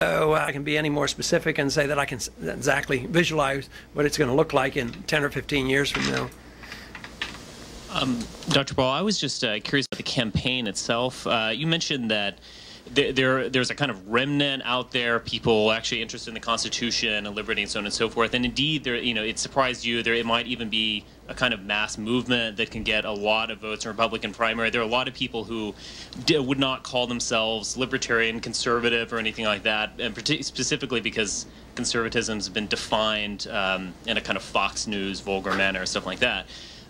So I can be any more specific and say that I can exactly visualize what it's going to look like in 10 or 15 years from now. Dr. Paul, I was just curious about the campaign itself. You mentioned that there's a kind of remnant out there, people actually interested in the Constitution and liberty and so on and so forth. And indeed, it surprised you. It might even be a kind of mass movement that can get a lot of votes in Republican primary. There are a lot of people who would not call themselves libertarian, conservative, or anything like that, and specifically because conservatism has been defined in a kind of Fox News vulgar manner, stuff like that.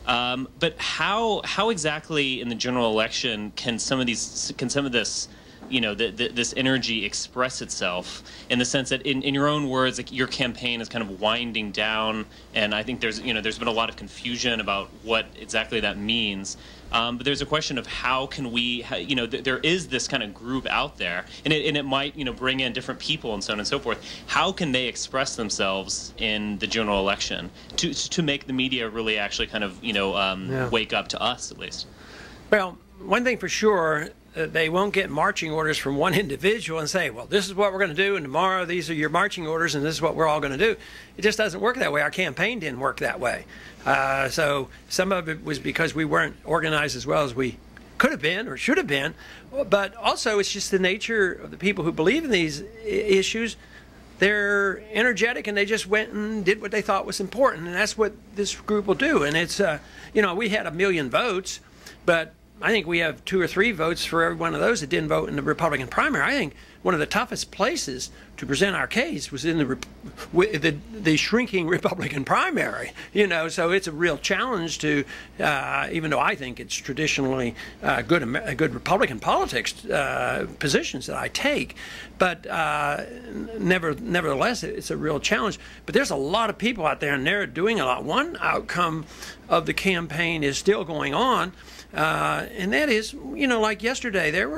But how exactly in the general election can some of this this energy express itself, in the sense that in your own words, like, your campaign is kind of winding down, and I think there's been a lot of confusion about what exactly that means. But there's a question of how can we, there is this kind of group out there, and it might, bring in different people and so on and so forth. How can they express themselves in the general election to make the media really actually kind of, wake up to us, at least? Well, one thing for sure, they won't get marching orders from one individual and say, well, this is what we're going to do, and tomorrow these are your marching orders, and this is what we're all going to do. It just doesn't work that way. Our campaign didn't work that way. So some of it was because we weren't organized as well as we could have been or should have been. But also, it's just the nature of the people who believe in these issues. They're energetic, and they just went and did what they thought was important, and that's what this group will do. And it's, we had 1 million votes, but I think we have 2 or 3 votes for every one of those that didn't vote in the Republican primary. I think one of the toughest places to present our case was in the shrinking Republican primary. So it's a real challenge to, even though I think it's traditionally good Republican politics positions that I take, but nevertheless, it's a real challenge. But there's a lot of people out there, and they're doing a lot. One outcome of the campaign is still going on. And that is, like yesterday, there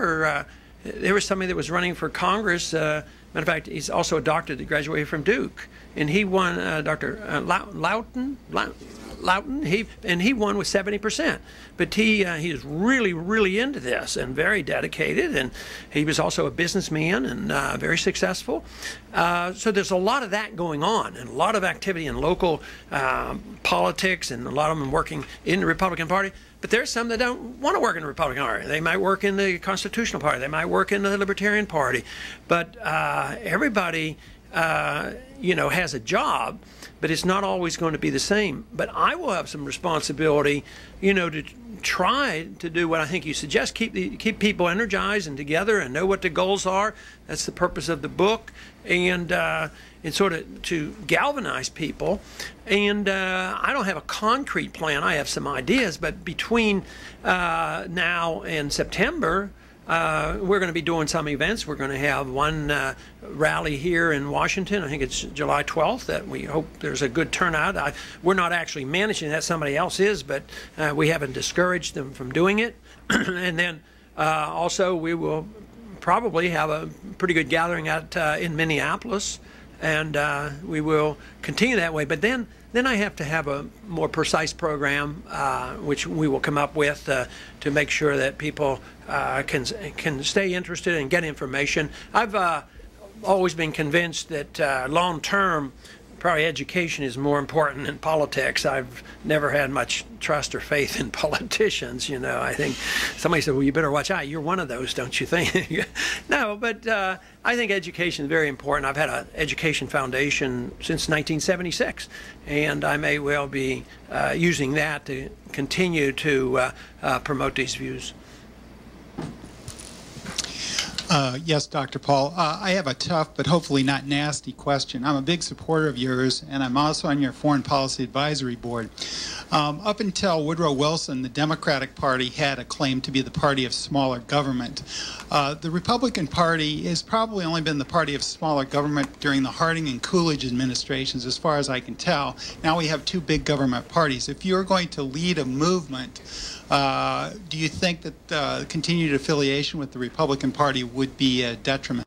was somebody that was running for Congress. Matter of fact, he's also a doctor that graduated from Duke, and he won. Dr. Loughton. He won with 70%. But he is really, really into this and very dedicated, and he was also a businessman and very successful. So there's a lot of that going on, and a lot of activity in local politics, and a lot of them working in the Republican Party. But there's some that don't want to work in the Republican Party. They might work in the Constitutional Party. They might work in the Libertarian Party. But everybody, has a job, but it's not always going to be the same. But I will have some responsibility, to try to do what I think you suggest, keep people energized and together and know what the goals are. That's the purpose of the book, and sort of to galvanize people. And I don't have a concrete plan. I have some ideas, but between now and September, we're going to be doing some events. We're going to have one rally here in Washington. I think it's July 12th that we hope there's a good turnout. We're not actually managing that. Somebody else is, but we haven't discouraged them from doing it. And then also we will probably have a pretty good gathering in Minneapolis, and we will continue that way. But then I have to have a more precise program, which we will come up with to make sure that people can stay interested and get information. I've always been convinced that long-term, probably education is more important than politics. I've never had much trust or faith in politicians. I think somebody said, well, you better watch out. You're one of those, don't you think? No, but I think education is very important. I've had an education foundation since 1976, and I may well be using that to continue to promote these views. Yes, Dr. Paul. I have a tough but hopefully not nasty question. I'm a big supporter of yours, and I'm also on your Foreign Policy Advisory Board. Up until Woodrow Wilson, the Democratic Party had a claim to be the party of smaller government. The Republican Party has probably only been the party of smaller government during the Harding and Coolidge administrations, as far as I can tell. Now we have 2 big government parties. If you're going to lead a movement, do you think that continued affiliation with the Republican Party would be a detriment?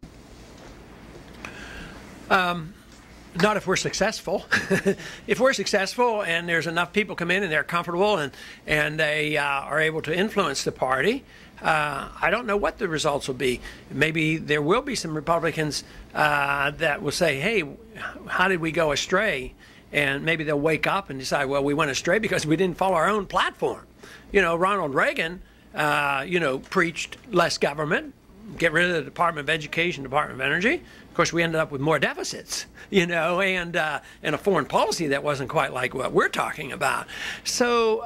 Not if we're successful. If we're successful and there's enough people come in and they're comfortable and they are able to influence the party, I don't know what the results will be. Maybe there will be some Republicans that will say, hey, how did we go astray? And maybe they'll wake up and decide, well, we went astray because we didn't follow our own platform. You know, Ronald Reagan, preached less government, get rid of the Department of Education, Department of Energy. Of course, we ended up with more deficits, and a foreign policy that wasn't quite like what we're talking about. So,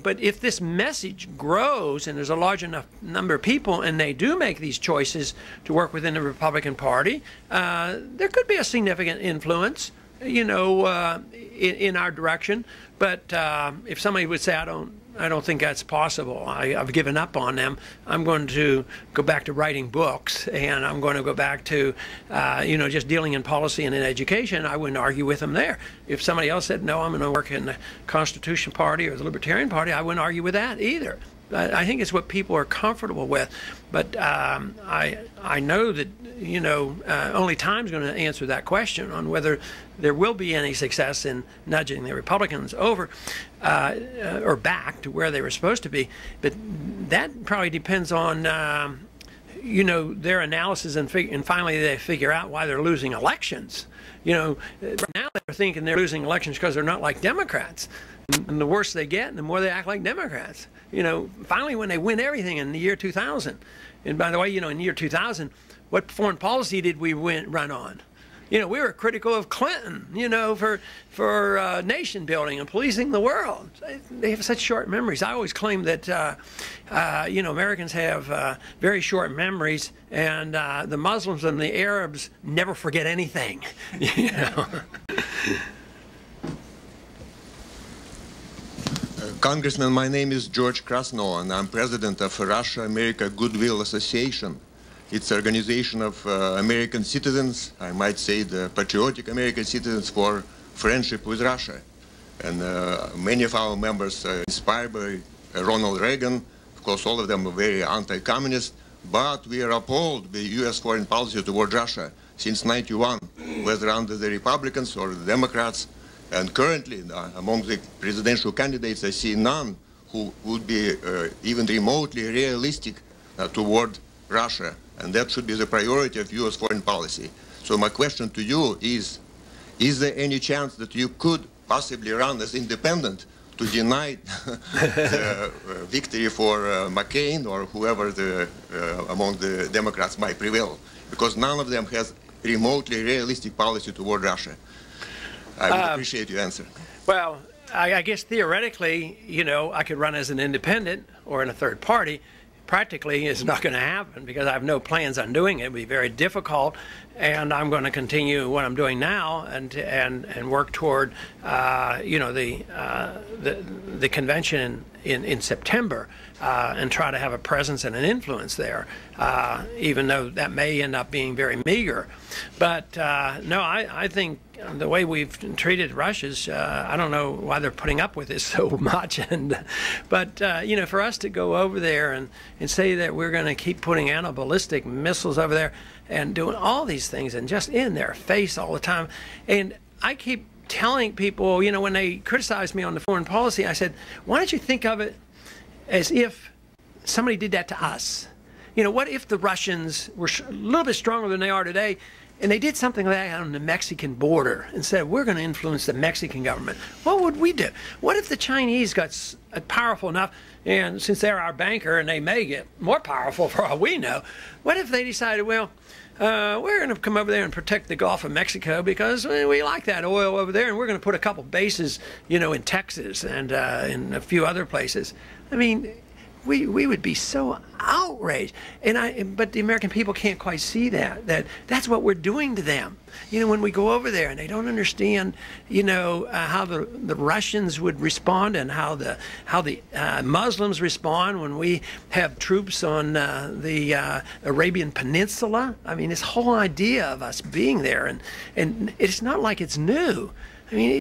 but if this message grows and there's a large enough number of people and they do make these choices to work within the Republican Party, there could be a significant influence, in our direction. But if somebody would say, I don't think that's possible. I've given up on them. I'm going to go back to writing books, and I'm going to go back to, just dealing in policy and in education. I wouldn't argue with them there. If somebody else said, no, I'm going to work in the Constitution Party or the Libertarian Party, I wouldn't argue with that either. I think it's what people are comfortable with. But I know that, only time's going to answer that question on whether there will be any success in nudging the Republicans over or back to where they were supposed to be. But that probably depends on, their analysis and finally they figure out why they're losing elections. Right now they're thinking they're losing elections because they're not like Democrats. And the worse they get, the more they act like Democrats. Finally when they win everything in the year 2000. And by the way, in the year 2000, what foreign policy did we run on? We were critical of Clinton, for nation building and policing the world. They have such short memories. I always claim that, Americans have very short memories, and the Muslims and the Arabs never forget anything. Congressman, my name is George Krasno, and I'm president of Russia-America Goodwill Association. It's an organization of American citizens, I might say the patriotic American citizens for friendship with Russia. And many of our members are inspired by Ronald Reagan. Of course, all of them are very anti-communist, but we are appalled by U.S. foreign policy toward Russia since '91, whether under the Republicans or the Democrats. And currently, among the presidential candidates, I see none who would be even remotely realistic toward Russia. And that should be the priority of U.S. foreign policy. So my question to you is there any chance that you could possibly run as independent to deny the victory for McCain or whoever among the Democrats might prevail? Because none of them has remotely realistic policy toward Russia. I would appreciate your answer. Well, I guess theoretically, I could run as an independent or in a third party. Practically, it's not going to happen because I have no plans on doing it. It would be very difficult, and I'm going to continue what I'm doing now and work toward, the convention in September and try to have a presence and an influence there, even though that may end up being very meager. But no, I think the way we've treated Russia's, I don't know why they're putting up with this so much. But for us to go over there and say that we're going to keep putting anti-ballistic missiles over there and doing all these things and just in their face all the time. And I keep telling people, when they criticize me on the foreign policy, I said, why don't you think of it as if somebody did that to us? What if the Russians were a little bit stronger than they are today, and they did something like that on the Mexican border and said, we're going to influence the Mexican government? What would we do? What if the Chinese got powerful enough, and since they're our banker and they may get more powerful for all we know, what if they decided, well, we're going to come over there and protect the Gulf of Mexico because we like that oil over there, and we're going to put a couple bases, in Texas and in a few other places. I mean, we would be so outraged. But the American people can't quite see that's what we're doing to them. When we go over there and they don't understand, how the Russians would respond and how the Muslims respond when we have troops on the Arabian Peninsula. I mean, this whole idea of us being there, and it's not like it's new. I mean,